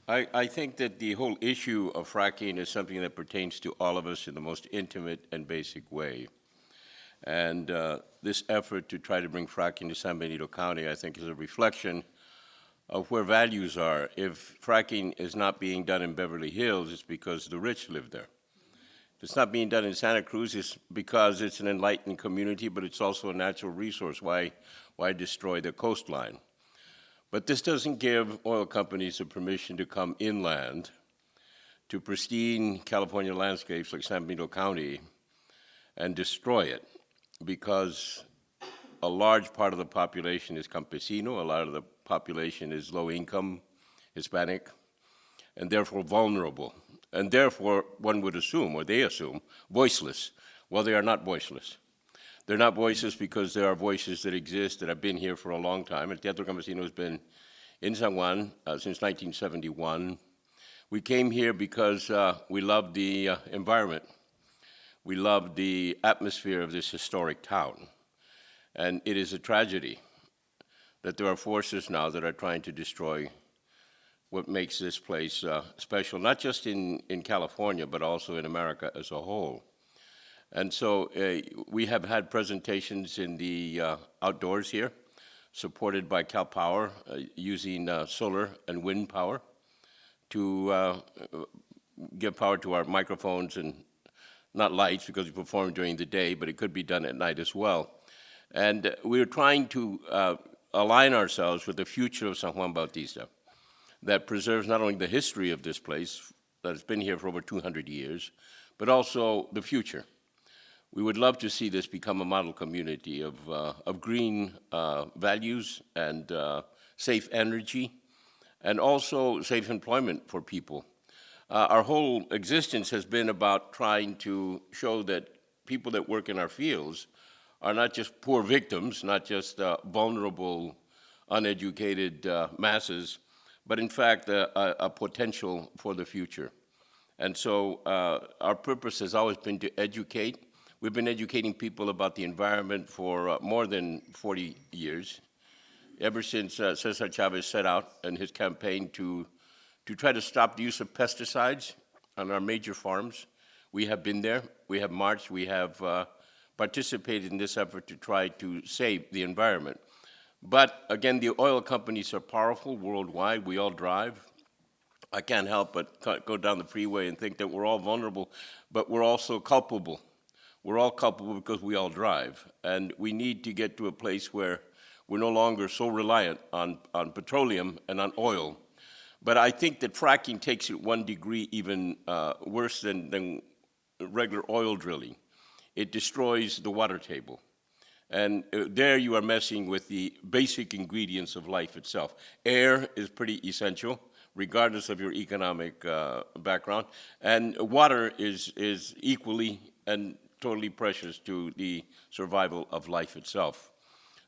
I think that the whole issue of fracking is something that pertains to all of us in the most intimate and basic way. And this effort to try to bring fracking to San Benito County, I think, is a reflection of where values are. If fracking is not being done in Beverly Hills, it's because the rich live there. If it's not being done in Santa Cruz, it's because it's an enlightened community, but it's also a natural resource. Why destroy the coastline? But this doesn't give oil companies the permission to come inland to pristine California landscapes like San Benito County and destroy it, because a large part of the population is campesino, a lot of the population is low income, Hispanic, and therefore vulnerable. And therefore, one would assume, or they assume, voiceless. Well, they are not voiceless. They're not voiceless because there are voices that exist that have been here for a long time. El Teatro Campesino has been in San Juan since 1971. We came here because we love the environment. We love the atmosphere of this historic town. And it is a tragedy that there are forces now that are trying to destroy what makes this place special, not just in California, but also in America as a whole. And so we have had presentations in the outdoors here, supported by Cal Power, using solar and wind power to give power to our microphones, and not lights because we perform during the day, but it could be done at night as well. And we're trying to align ourselves with the future of San Juan Bautista that preserves not only the history of this place that has been here for over 200 years, but also the future. We would love to see this become a model community of green values and safe energy, and also safe employment for people. Our whole existence has been about trying to show that people that work in our fields are not just poor victims, not just vulnerable, uneducated masses, but in fact a potential for the future. And so our purpose has always been to educate. We've been educating people about the environment for more than 40 years, ever since Cesar Chavez set out in his campaign to try to stop the use of pesticides on our major farms. We have been there, we have marched, we have participated in this effort to try to save the environment. But again, the oil companies are powerful worldwide. We all drive. I can't help but go down the freeway and think that we're all vulnerable, but we're also culpable. We're all culpable because we all drive. And we need to get to a place where we're no longer so reliant on petroleum and on oil. But I think that fracking takes it 1 degree even worse than regular oil drilling. It destroys the water table. And there you are messing with the basic ingredients of life itself. Air is pretty essential, regardless of your economic background. And water is equally and totally precious to the survival of life itself.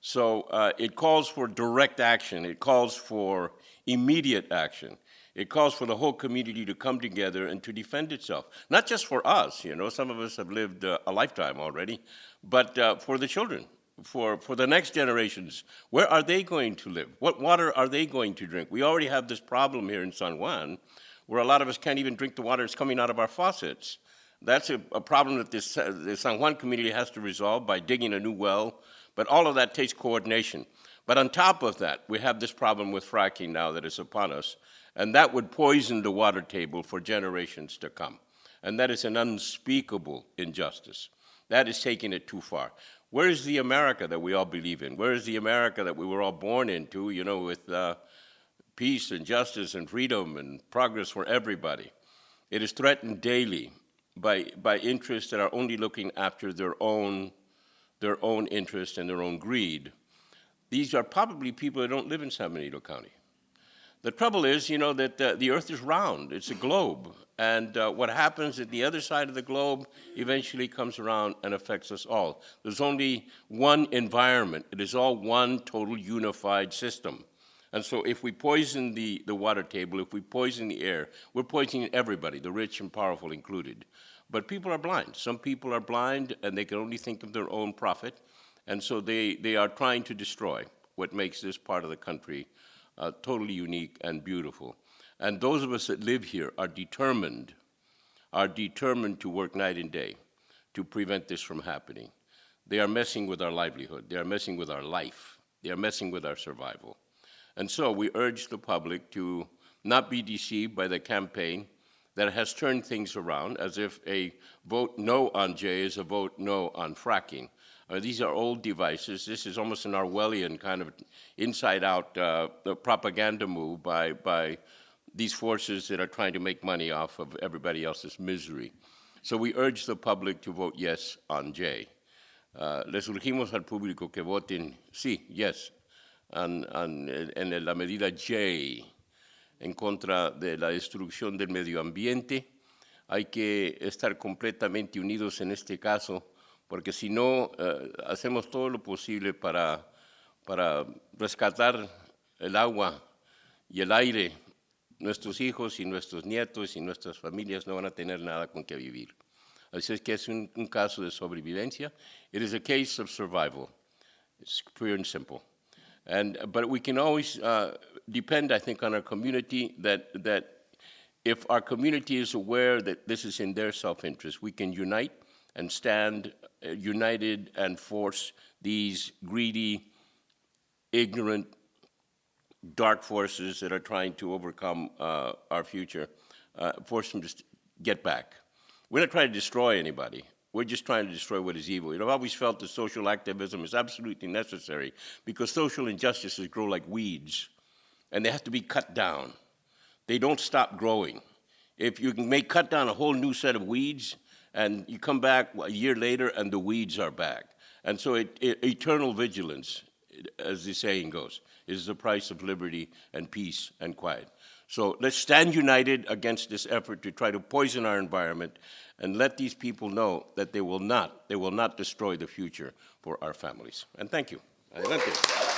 So it calls for direct action. It calls for immediate action. It calls for the whole community to come together and to defend itself. Not just for us, you know, some of us have lived a lifetime already, but for the children, for the next generations. Where are they going to live? What water are they going to drink? We already have this problem here in San Juan, where a lot of us can't even drink the water that's coming out of our faucets. That's a problem that the San Juan community has to resolve by digging a new well, but all of that takes coordination. But on top of that, we have this problem with fracking now that is upon us, and that would poison the water table for generations to come. And that is an unspeakable injustice. That is taking it too far. Where is the America that we all believe in? Where is the America that we were all born into, you know, with peace and justice and freedom and progress for everybody? It is threatened daily by interests that are only looking after their own interest and their own greed. These are probably people that don't live in San Benito County. The trouble is, you know, that the earth is round. It's a globe. And what happens at the other side of the globe eventually comes around and affects us all. There's only one environment. It is all one total unified system. And so if we poison the water table, if we poison the air, we're poisoning everybody, the rich and powerful included. But people are blind. Some people are blind, and they can only think of their own profit. And so they are trying to destroy what makes this part of the country totally unique and beautiful. And those of us that live here are determined to work night and day to prevent this from happening. They are messing with our livelihood. They are messing with our life. They are messing with our survival. And so we urge the public to not be deceived by the campaign that has turned things around as if a vote no on Jay is a vote no on fracking. These are old devices. This is almost an Orwellian kind of inside-out propaganda move by these forces that are trying to make money off of everybody else's misery. So we urge the public to vote yes on Jay. Les urgimos al público que voten sí, yes, en la medida J, en contra de la destrucción del medio ambiente. Hay que estar completamente unidos en este caso, porque si no, hacemos todo lo posible para rescatar el agua y el aire. Nuestros hijos y nuestros nietos y nuestras familias no van a tener nada con que vivir. Así es que es un caso de sobrevivencia. It is a case of survival. It's pure and simple. But we can always depend, I think, on our community that if our community is aware that this is in their self-interest, we can unite and stand united and force these greedy, ignorant, dark forces that are trying to overcome our future, force them to get back. We're not trying to destroy anybody. We're just trying to destroy what is evil. I've always felt that social activism is absolutely necessary because social injustices grow like weeds, and they have to be cut down. They don't stop growing. If you can cut down a whole new set of weeds, and you come back a year later, and the weeds are back. And so eternal vigilance, as the saying goes, is the price of liberty and peace and quiet. So let's stand united against this effort to try to poison our environment and let these people know that they will not destroy the future for our families. And thank you. Adelante.